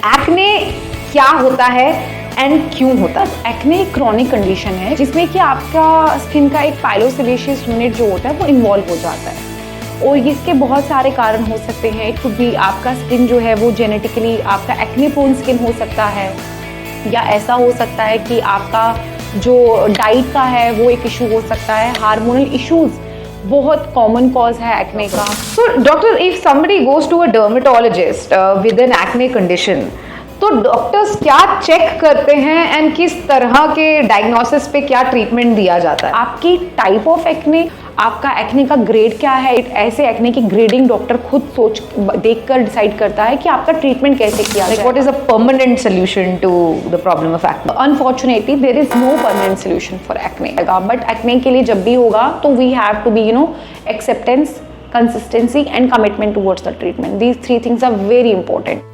Acne क्या होता है एंड क्यों होता है? एक्ने एक क्रॉनिक कंडीशन है जिसमें कि आपका स्किन का एक पाइलोसेबेशियस यूनिट जो होता है वो इन्वॉल्व हो जाता है और इसके बहुत सारे कारण हो सकते हैं। इट कुड बी आपका स्किन जो है वो जेनेटिकली आपका एक्ने प्रोन स्किन हो सकता है, या ऐसा हो सकता है कि आपका जो डाइट का है वो एक इशू हो सकता है। हार्मोनल इश्यूज बहुत कॉमन कॉज है एक्ने का। So doctor, if somebody goes to a dermatologist with an acne condition, तो डॉक्टर्स क्या चेक करते हैं एंड किस तरह के डायग्नोसिस पे क्या ट्रीटमेंट दिया जाता है? आपकी टाइप ऑफ एक्ने, आपका एक्ने का ग्रेड क्या है, ऐसे एक्ने की ग्रेडिंग डॉक्टर खुद देखकर डिसाइड करता है कि आपका ट्रीटमेंट कैसे किया जाए। What is a permanent solution to the problem of acne? Unfortunately, there is no permanent solution for acne. But acne के लिए जब भी होगा तो we have to be, acceptance, consistency and commitment towards the treatment. These three things are very important.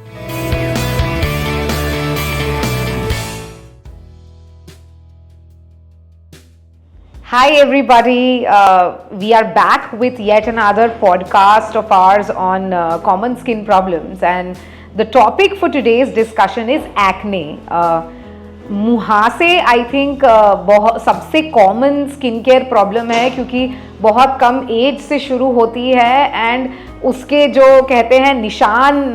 Hi everybody, we are back with yet another podcast of ours on common skin problems, and the topic for today's discussion is acne. मुहासे I think बहुत सबसे common skin care problem है क्योंकि बहुत कम as से शुरू होती है एंड उसके जो कहते हैं निशान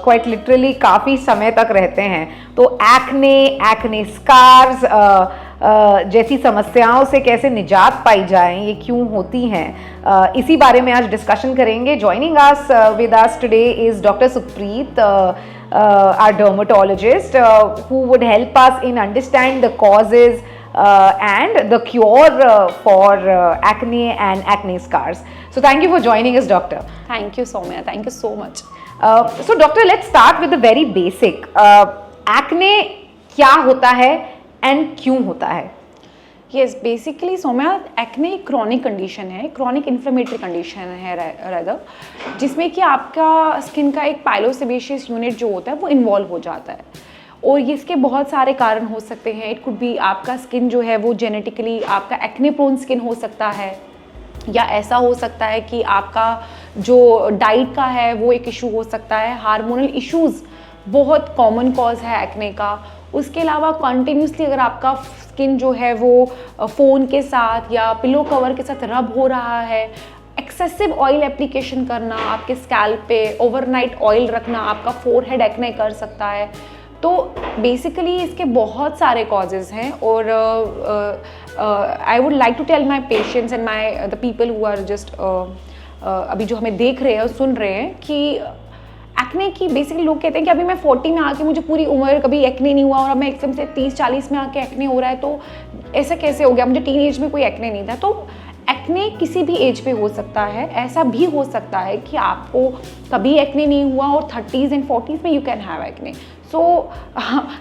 क्वाइट लिटरली काफ़ी समय तक रहते हैं। तो एक्ने स्कार्स जैसी समस्याओं से कैसे निजात पाई जाए, ये क्यों होती हैं, इसी बारे में आज डिस्कशन करेंगे। Joining us with us today is doctor Supreet, our dermatologist, who would help us in understand the causes and the cure for acne and acne scars. So thank you for joining us, doctor. Thank you, Soumya. Thank you so much. So doctor, let's start with the very basic. Acne क्या होता है and क्यों होता है? Yes, basically Saumya, acne एक chronic condition है, chronic inflammatory condition है rather, जिसमें कि आपका स्किन का एक पाइलोसेबेशियस यूनिट जो होता है वो इन्वॉल्व हो जाता है और इसके बहुत सारे कारण हो सकते हैं। इट कुड बी आपका स्किन जो है वो जेनेटिकली आपका एक्ने प्रोन स्किन हो सकता है, या ऐसा हो सकता है कि आपका जो डाइट का है वो एक इशू हो सकता है। हार्मोनल इश्यूज बहुत कॉमन कॉज है एक्ने का। उसके अलावा कंटिन्यूसली अगर आपका स्किन जो है वो फ़ोन के साथ या पिलो कवर के साथ रब हो रहा है, एक्सेसिव ऑयल एप्लीकेशन करना आपके स्कैल्प पे, ओवरनाइट ऑयल रखना आपका फोरहेड एक्ने कर सकता है। तो बेसिकली इसके बहुत सारे कॉजेज़ हैं और I would like to tell my patients and the people who are just अभी जो हमें देख रहे हैं और सुन रहे हैं कि एक्ने की बेसिकली लोग कहते हैं कि अभी मैं 40 में आके मुझे पूरी उम्र कभी एक्ने नहीं हुआ और अब मैं एकदम से 30-40 में आके एक्ने हो रहा है, तो ऐसा कैसे हो गया, मुझे टीन एज में कोई एक्ने नहीं था। तो एक्ने किसी भी एज पे हो सकता है। ऐसा भी हो सकता है कि आपको कभी एक्ने नहीं हुआ और 30s एंड 40s में you can have acne. So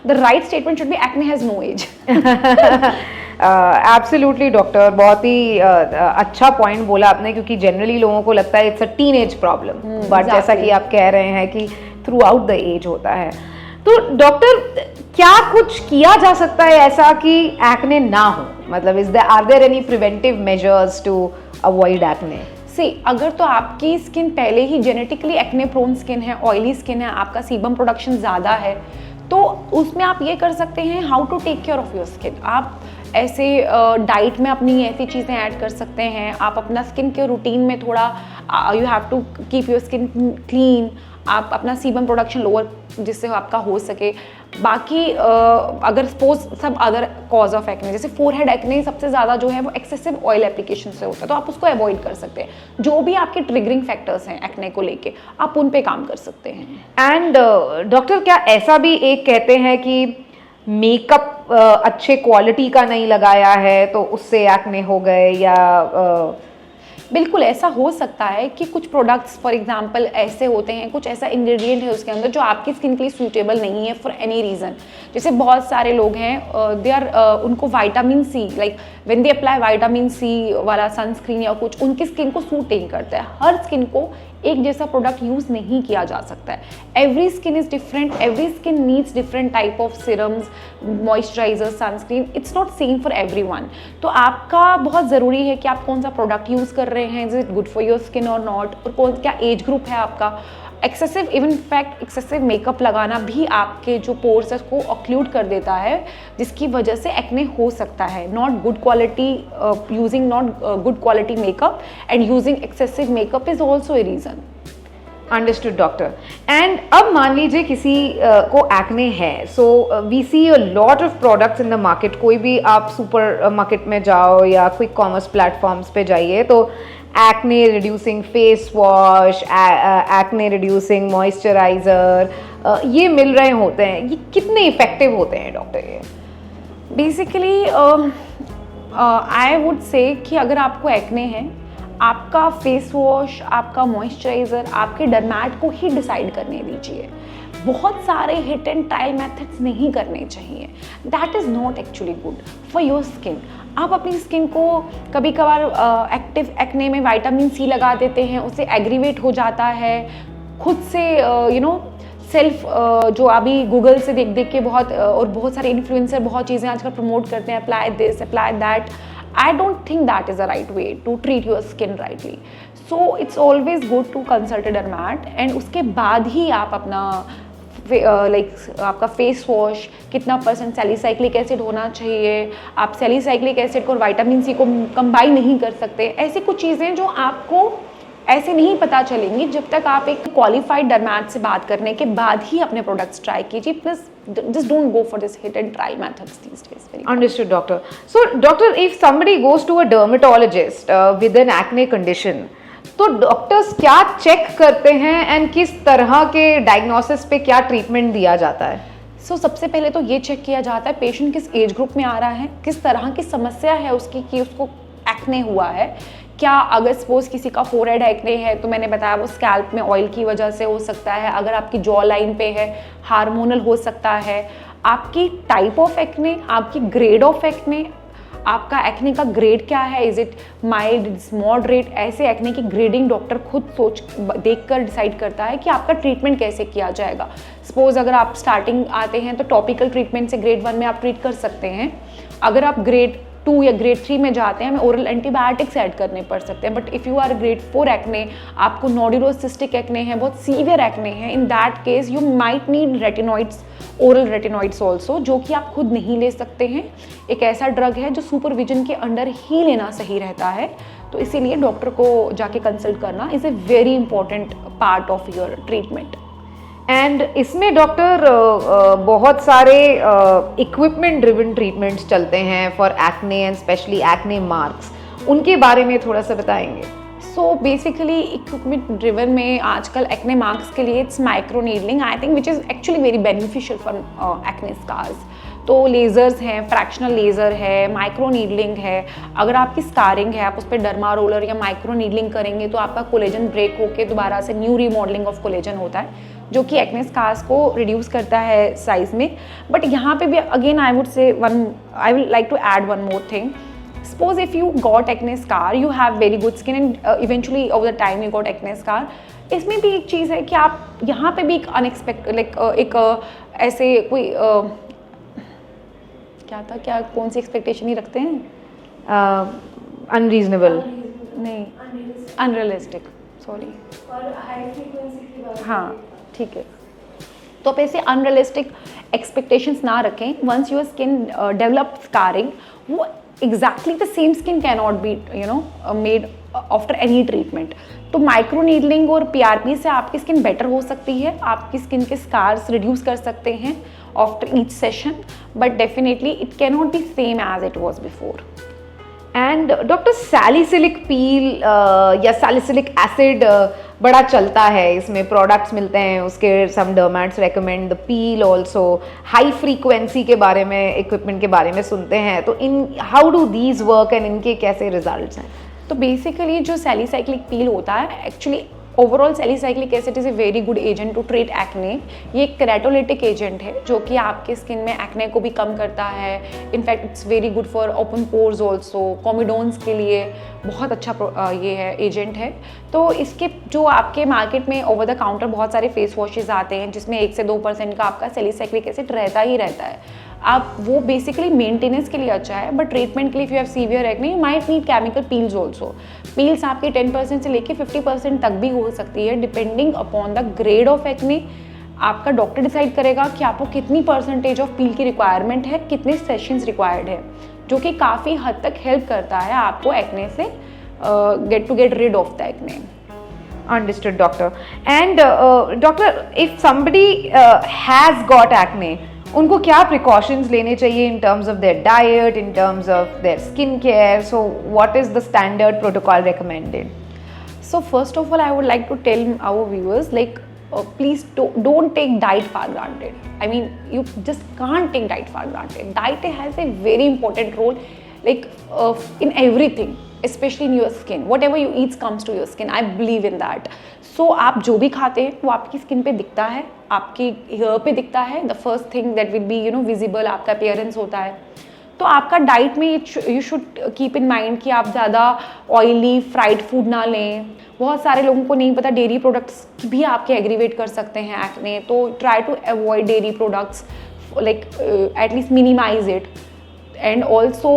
the right statement should be acne has no age. Absolutely doctor, बहुत ही अच्छा पॉइंट बोला आपने, क्योंकि जनरली लोगों को लगता है it's a teenage problem, but जैसा कि आप कह रहे हैं कि थ्रू आउट द एज होता है। तो डॉक्टर, क्या कुछ किया जा सकता है ऐसा कि एक्ने ना हो? मतलब are there any preventive measures to avoid acne? अगर तो आपकी स्किन पहले ही जेनेटिकली एक्ने प्रोन स्किन है, ऑयली स्किन है, आपका सीबम प्रोडक्शन ज़्यादा है, तो उसमें आप ये कर सकते हैं how to take care of your skin. आप ऐसे डाइट में अपनी ऐसी चीज़ें ऐड कर सकते हैं। आप अपना स्किन के रूटीन में थोड़ा you have to keep your skin clean. आप अपना सीबम प्रोडक्शन लोअर जिससे आपका हो सके। बाकी अगर सपोज सब अदर कॉज ऑफ एक्ने, जैसे फोरहेड एक्ने सबसे ज़्यादा जो है वो एक्सेसिव ऑयल एप्लीकेशन से होता है, तो आप उसको अवॉइड कर सकते हैं। जो भी आपके ट्रिगरिंग फैक्टर्स हैं एक्ने को लेके, आप उन पे काम कर सकते हैं। एंड डॉक्टर, क्या ऐसा भी एक कहते हैं कि मेकअप अच्छे क्वालिटी का नहीं लगाया है तो उससे एक्ने हो गए, या बिल्कुल ऐसा हो सकता है कि कुछ प्रोडक्ट्स फॉर एग्जांपल ऐसे होते हैं, कुछ ऐसा इंग्रेडिएंट है उसके अंदर जो आपकी स्किन के लिए सूटेबल नहीं है फॉर एनी रीज़न। जैसे बहुत सारे लोग हैं दे आर उनको vitamin C, like when they apply vitamin C वाला सनस्क्रीन या कुछ, उनकी स्किन को सूट नहीं करता है। हर स्किन को एक जैसा प्रोडक्ट यूज़ नहीं किया जा सकता है। Every skin is different, every skin needs different type of serums, moisturiser, sunscreen. It's not same for everyone. तो आपका बहुत ज़रूरी है कि आप कौन सा प्रोडक्ट यूज़ कर रहे हैं, is it good for your skin और नॉट, और कौन क्या एज ग्रुप है आपका। एक्सेसिव एक्सेसिव मेकअप लगाना भी आपके जो पोर्स है उसको ऑक्लूड कर देता है, जिसकी वजह से एक्ने हो सकता है। Not good quality using not good quality makeup and using excessive makeup is also a reason. Understood doctor. And अब मान लीजिए किसी को एक्ने है, so we see a lot of products in the market. कोई भी आप सुपर मार्केट में जाओ या क्विक कॉमर्स प्लेटफॉर्म्स पे जाइए तो acne reducing face wash, acne reducing moisturiser ये मिल रहे होते हैं। ये कितने इफेक्टिव होते हैं डॉक्टर? ये बेसिकली आई वुड से कि अगर आपको एक्ने है, आपका फेस वॉश, आपका मॉइस्चराइज़र आपके डर्मैट को ही डिसाइड करने दीजिए। बहुत सारे हिट एंड ट्रायल मेथड्स नहीं करने चाहिए। That is not actually good for your skin. आप अपनी स्किन को कभी कभार एक्टिव एक्ने में विटामिन सी लगा देते हैं, उससे एग्रीवेट हो जाता है खुद से। सेल्फ जो अभी गूगल से देख देख के और बहुत सारे इन्फ्लुएंसर बहुत चीज़ें आजकल प्रमोट करते हैं, apply this apply that. I don't think that is the right way to treat your skin rightly. So it's always good to consult a dermat and उसके बाद ही आप अपना आपका फेस वॉश कितना % सैलिसाइक्लिक एसिड होना चाहिए। आप सैलिसाइक्लिक एसिड को और विटामिन सी को कंबाइन नहीं कर सकते। ऐसी कुछ चीज़ें जो आपको ऐसे नहीं पता चलेंगी जब तक आप एक क्वालिफाइड डर्मैट से बात करने के बाद ही अपने प्रोडक्ट्स ट्राई कीजिए। Please just don't go for this hit and try methods these days. Understood, doctor. So doctor, if somebody goes to a dermatologist with an acne condition, तो डॉक्टर्स क्या चेक करते हैं एंड किस तरह के diagnosis पे क्या ट्रीटमेंट दिया जाता है? सबसे पहले तो ये चेक किया जाता है पेशेंट किस एज ग्रुप में आ रहा है, किस तरह की समस्या है उसकी कि उसको एक्ने हुआ है। क्या अगर सपोज किसी का फोरहेड एक्ने है तो मैंने बताया वो स्कैल्प में ऑयल की वजह से हो सकता है। अगर आपकी जॉ लाइन पे है, हार्मोनल हो सकता है। आपकी टाइप ऑफ एक्ने, आपकी ग्रेड ऑफ एक्ने, आपका एक्ने का ग्रेड क्या है, is it mild, is moderate. ऐसे एक्ने की ग्रेडिंग डॉक्टर खुद देखकर डिसाइड करता है कि आपका ट्रीटमेंट कैसे किया जाएगा। सपोज अगर आप स्टार्टिंग आते हैं तो टॉपिकल ट्रीटमेंट से ग्रेड 1 में आप ट्रीट कर सकते हैं। अगर आप ग्रेड 2 या ग्रेड 3 में जाते हैं, हमें ओरल एंटीबायोटिक्स ऐड करने पड़ सकते हैं। But if you are grade 4 acne, आपको नोडुलोसिस्टिक एक्ने है, बहुत सीवियर एक्ने है, in that case you might need retinoids, oral retinoids also, जो कि आप खुद नहीं ले सकते हैं। एक ऐसा ड्रग है जो सुपरविजन के अंडर ही लेना सही रहता है। तो इसीलिए डॉक्टर को जाके कंसल्ट करना is a very important part of your treatment. And इसमें डॉक्टर बहुत सारे इक्विपमेंट ड्रिवन ट्रीटमेंट्स चलते हैं for acne and specially acne marks, उनके बारे में थोड़ा सा बताएंगे? बेसिकली इक्विपमेंट ड्रिवन में आजकल एक्ने मार्क्स के लिए it's micro needling, I think which is actually very beneficial for acne scars. तो लेज़र्स हैं, फ्रैक्शनल लेज़र है, माइक्रो नीडलिंग है। अगर आपकी स्कारिंग है, आप उस पर डर्मा रोलर या माइक्रो नीडलिंग करेंगे तो आपका कोलेजन ब्रेक होकर दोबारा से न्यू रीमॉडलिंग ऑफ कोलेजन होता है, जो कि एक्ने स्कार्स को रिड्यूस करता है साइज में। बट यहाँ पे भी again I will like to add one more thing. Suppose if you got acne scar, you have very good skin and eventually over the time you got acne scar. इसमें भी एक चीज़ है कि आप यहाँ पे भी एक अनएक्सपेक्टेड ऐसे कोई क्या कौन सी एक्सपेक्टेशन ही रखते हैं? अनरीजनेबल नहीं, अनरियलिस्टिक, सॉरी। और हाई फ्रीक्वेंसी की बात, हाँ ठीक है। तो आप ऐसे अनरियलिस्टिक एक्सपेक्टेशंस ना रखें। Once your skin develop scarring, वो exactly the same skin cannot be made after any treatment. तो माइक्रो नीडलिंग और PRP से आपकी स्किन बेटर हो सकती है, आपकी स्किन के स्कार्स रिड्यूस कर सकते हैं after each session, but definitely it can not be same as it was before. And doctor salicylic peel या सैलिसिलिक एसिड बड़ा चलता है, इसमें प्रोडक्ट्स मिलते हैं उसके, some dermats recommend the peel also. High frequency के बारे में, इक्विपमेंट के बारे में सुनते हैं, तो in how do these work and इनके कैसे रिजल्ट्स हैं? तो बेसिकली जो सैलिसाइक्लिक पील होता है, actually overall salicylic acid is a very good agent to treat acne. ये एक केराटोलिटिक एजेंट है जो कि आपके स्किन में एक्ने को भी कम करता है। In fact it's very good for open pores also, comedones के लिए बहुत अच्छा ये है एजेंट है। तो इसके जो आपके मार्केट में ओवर द काउंटर बहुत सारे फेस वॉशेज़ आते हैं जिसमें 1 से 2% का आपका सैलिसाइक्लिक एसिड रहता ही रहता है। आप वो बेसिकली मेंटेनेंस के लिए अच्छा है, बट ट्रीटमेंट के लिए if you have severe acne you might need chemical peels also. Peels आपकी 10% से लेके 50% तक भी हो सकती है, depending upon the grade of acne. आपका डॉक्टर डिसाइड करेगा कि आपको कितनी परसेंटेज ऑफ पील की रिक्वायरमेंट है, कितने सेशंस रिक्वायर्ड है, जो कि काफ़ी हद तक हेल्प करता है आपको एक्ने से get rid of the acne. Understood, doctor. And doctor, if somebody has got acne, उनको क्या precautions लेने चाहिए in terms of their diet, in terms of their skin care? So, what is the standard protocol recommended? So first of all, I would like to tell our viewers, like, please don't take diet for granted. I mean, you just can't take diet for granted. Diet has a very important role, like in everything, especially in your skin. Whatever you eat comes to your skin. I believe in that. So आप जो भी खाते हैं वो आपकी skin पे दिखता है, आपकी हेयर पे दिखता है. The first thing that will be visible आपका अपीयरेंस होता है. तो आपका डाइट में you should keep in mind कि आप ज़्यादा ऑयली फ्राइड फूड ना लें. बहुत सारे लोगों को नहीं पता डेयरी प्रोडक्ट्स भी आपके एग्रीवेट कर सकते हैं एक्ने, तो try to avoid dairy products, like at least minimize it. And also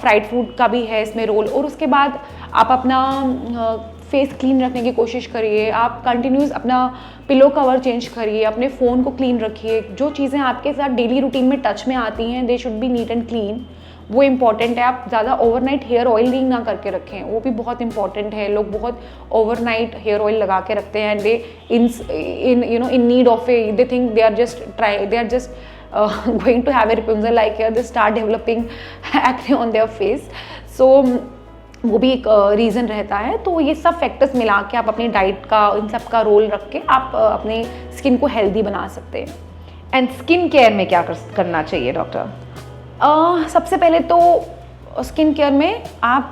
fried food का भी है इसमें रोल. और उसके बाद आप अपना फेस क्लीन रखने की कोशिश करिए. आप कंटिन्यूस अपना पिलो कवर चेंज करिए, अपने फ़ोन को क्लीन रखिए. जो चीज़ें आपके साथ डेली रूटीन में टच में आती हैं they should be neat and clean, वो इम्पॉर्टेंट है. आप ज़्यादा ओवरनाइट हेयर ऑयलिंग ना करके रखें, वो भी बहुत इंपॉर्टेंट है. लोग बहुत ओवरनाइट हेयर ऑयल लगा के रखते हैं. They in need of a, they think they are just going to have a Rapunzel like hair, they start developing acne on their face. So वो भी एक रीज़न रहता है. तो ये सब फैक्टर्स मिला के आप अपनी डाइट का इन सब का रोल रख के आप अपने स्किन को हेल्दी बना सकते हैं. एंड स्किन केयर में क्या करना चाहिए डॉक्टर? सबसे पहले तो स्किन केयर में आप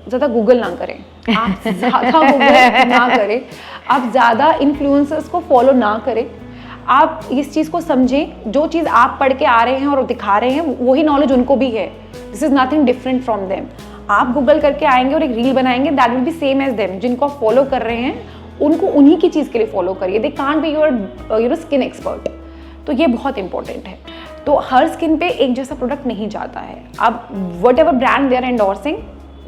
ज़्यादा गूगल ना करें, आप ज़्यादा गूगल ना करें, आप ज़्यादा इन्फ्लुएंसर्स को फॉलो ना करें. आप इस चीज़ को समझें, जो चीज़ आप पढ़ के आ रहे हैं और दिखा रहे हैं वही नॉलेज उनको भी है. This is nothing different from them. आप गूगल करके आएंगे और एक रील बनाएंगे, that will be same as them. जिनको आप फॉलो कर रहे हैं उनको उन्हीं की चीज़ के लिए फॉलो करिए. They can't be your skin expert. तो ये बहुत इंपॉर्टेंट है. तो हर स्किन पे एक जैसा प्रोडक्ट नहीं जाता है. अब whatever brand they are endorsing,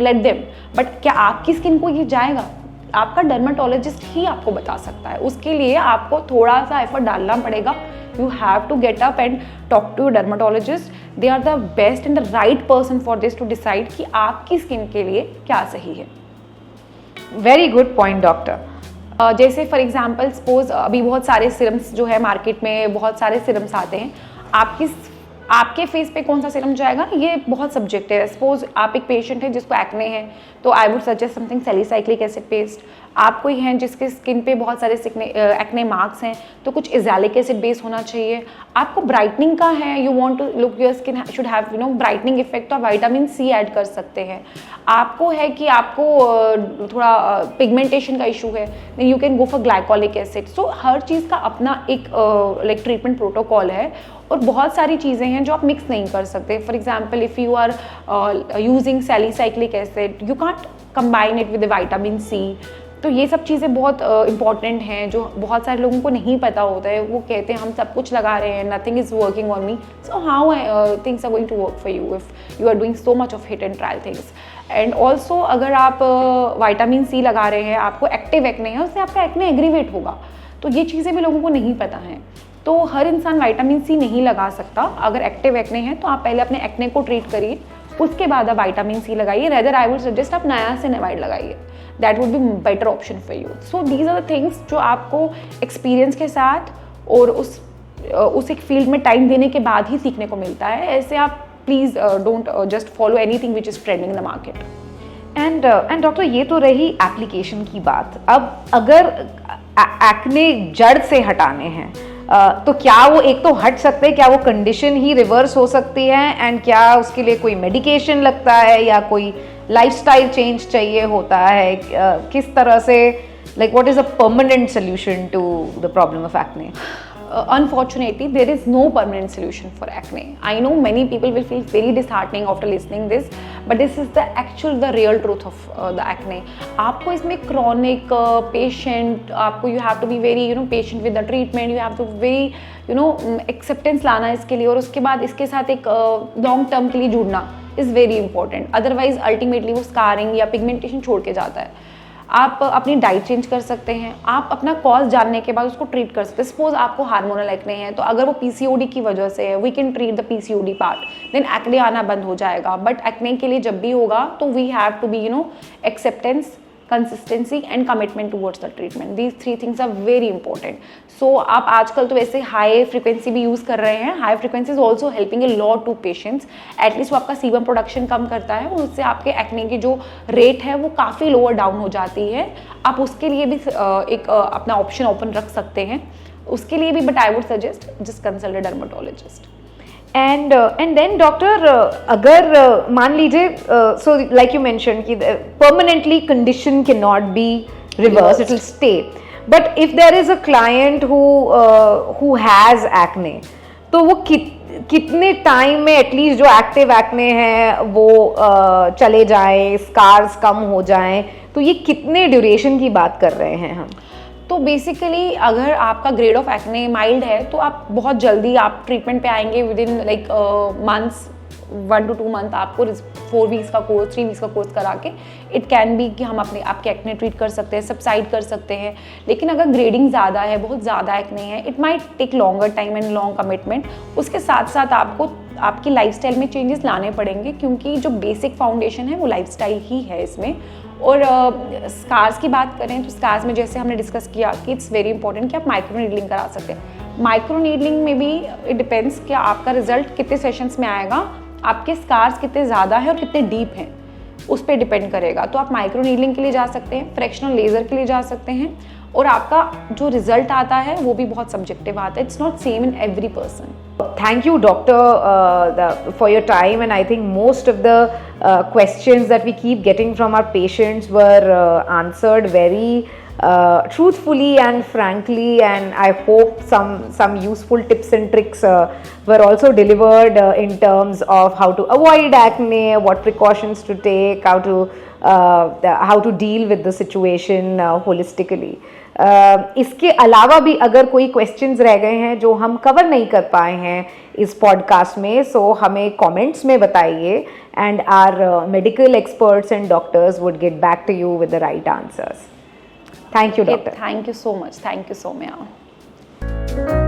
let them. But क्या आपकी स्किन को ये जाएगा? आपका डर्माटोलॉजिस्ट ही आपको बता सकता है. उसके लिए आपको थोड़ा सा एफर्ट डालना पड़ेगा. You have to get up and talk to dermatologist. They are the best and the right person for this to decide कि आपकी स्किन के लिए क्या सही है. Very good point doctor. जैसे फॉर एग्जाम्पल सपोज अभी बहुत सारे सिरम्स जो है मार्केट में, बहुत सारे सिरम्स आते हैं. आपके फेस पे कौन सा सीरम जाएगा ये बहुत सब्जेक्टिव है. सपोज आप एक पेशेंट है जिसको एक्ने है, तो आई would suggest something salicylic acid paste. आप कोई हैं जिसके स्किन पे बहुत सारे एक्ने मार्क्स हैं, तो कुछ इज़ैलिक एसिड बेस होना चाहिए. आपको ब्राइटनिंग का है, you want to look your skin should have brightening effect, तो आप विटामिन सी ऐड कर सकते हैं. आपको है कि आपको थोड़ा पिगमेंटेशन का इशू है, then you can go for glycolic acid. So हर चीज़ का अपना एक लाइक ट्रीटमेंट प्रोटोकॉल है. और बहुत सारी चीज़ें हैं जो आप मिक्स नहीं कर सकते. For example if you are using salicylic acid, you can't combine it with vitamin C. तो ये सब चीज़ें बहुत इंपॉर्टेंट हैं जो बहुत सारे लोगों को नहीं पता होता है. वो कहते हैं हम सब कुछ लगा रहे हैं, nothing is working on me. So how things are going to work for you if you are doing so much of hit and trial things. And also अगर आप विटामिन सी लगा रहे हैं, आपको एक्टिव एक्ने है, उससे आपका एक्ने एग्रीवेट होगा. तो ये चीज़ें भी लोगों को नहीं पता हैं. तो हर इंसान विटामिन सी नहीं लगा सकता. अगर एक्टिव एक्ने है तो आप पहले अपने एक्ने को ट्रीट करिए, उसके बाद आप विटामिन सी लगाइए. रेदर आई वुड सजेस्ट आप नियासिनामाइड लगाइए. That would be better option for you. So these are the things जो आपको एक्सपीरियंस के साथ और उस एक फील्ड में टाइम देने के बाद ही सीखने को मिलता है. ऐसे आप please don't just follow anything which is trending in the market. And doctor ये तो रही एप्लीकेशन की बात. अब अगर एक्ने जड़ से हटाने हैं तो क्या वो एक तो हट सकते हैं, क्या वो कंडीशन ही रिवर्स हो सकती है? एंड क्या उसके लिए कोई मेडिकेशन लगता है या कोई लाइफस्टाइल चेंज चाहिए होता है? किस तरह से, like what is a permanent solution to the problem of acne? unfortunately there is no permanent solution for acne. I know many people will feel very disheartening after listening this, but this is the real truth of the acne. आपको इसमें chronic patient, आपको you have to be very patient with the treatment, you have to very acceptance लाना इसके लिए, और उसके बाद इसके साथ एक long term के लिए जुड़ना is very important. Otherwise ultimately वो scarring या pigmentation छोड़ के जाता है. आप अपनी डाइट चेंज कर सकते हैं, आप अपना कॉज जानने के बाद उसको ट्रीट कर सकते हैं. सपोज आपको हार्मोनल एक्ने है, तो अगर वो पीसीओडी की वजह से है, we can treat the PCOD part, then acne आना बंद हो जाएगा. बट एक्ने के लिए जब भी होगा तो we have to be acceptance, consistency and commitment towards the treatment. These 3 things are very important. So आप आजकल तो वैसे हाई फ्रिक्वेंसी भी यूज़ कर रहे हैं. High frequency is also helping a lot to patients. At least वो आपका सीबम प्रोडक्शन कम करता है, और उससे आपके एक्ने की जो रेट है वो काफ़ी लोअर डाउन हो जाती है. आप उसके लिए भी एक अपना ऑप्शन ओपन रख सकते हैं उसके लिए भी. But I would suggest just consult a dermatologist. And then doctor, अगर मान लीजिए, सो लाइक यू मेंशन कि permanently condition can not be reverse, it will stay, but if there is a client who has acne, तो वो कितने time में at least जो active acne है वो चले जाए, स्कार्स कम हो जाएं, तो ये कितने ड्यूरेशन की बात कर रहे हैं हम? तो बेसिकली अगर आपका ग्रेड ऑफ एक्ने माइल्ड है तो आप बहुत जल्दी आप ट्रीटमेंट पे आएंगे. With in like months, 1 to 2 month आपको 4 वीक्स का कोर्स, 3 वीक्स का कोर्स करा के इट कैन बी कि हम आपके एक्ने ट्रीट कर सकते हैं, सबसाइड कर सकते हैं. लेकिन अगर ग्रेडिंग ज़्यादा है, बहुत ज़्यादा एक्ने है, it might take longer time and long commitment. उसके साथ साथ आपको आपकी लाइफस्टाइल में चेंजेस लाने पड़ेंगे, क्योंकि जो बेसिक फाउंडेशन है वो लाइफस्टाइल ही है इसमें. और स्कार्स की बात करें तो स्कार्स में जैसे हमने डिस्कस किया कि इट्स वेरी इंपॉर्टेंट कि आप माइक्रो नीडलिंग करा सकते हैं. माइक्रो नीडलिंग में भी इट डिपेंड्स कि आपका रिजल्ट कितने सेशंस में आएगा, आपके स्कार्स कितने ज़्यादा हैं और कितने डीप हैं, उस पर डिपेंड करेगा. तो आप माइक्रो नीडलिंग के लिए जा सकते हैं, फ्रैक्शनल लेज़र के लिए जा सकते हैं, और आपका जो रिजल्ट आता है वो भी बहुत सब्जेक्टिव आता है. It's not same in every person. Thank you, doctor, for your time, and I think most of the questions that we keep getting from our patients were answered very truthfully and frankly, and I hope some useful tips and tricks were also delivered in terms of how to avoid acne, what precautions to take, how to deal with the situation holistically. इसके अलावा भी अगर कोई questions रह गए हैं जो हम कवर नहीं कर पाए हैं इस पॉडकास्ट में, सो हमें कमेंट्स में बताइए, and our medical experts and doctors would get back to you with the right answers. Thank you doctor. Thank you so much. Thank you so much.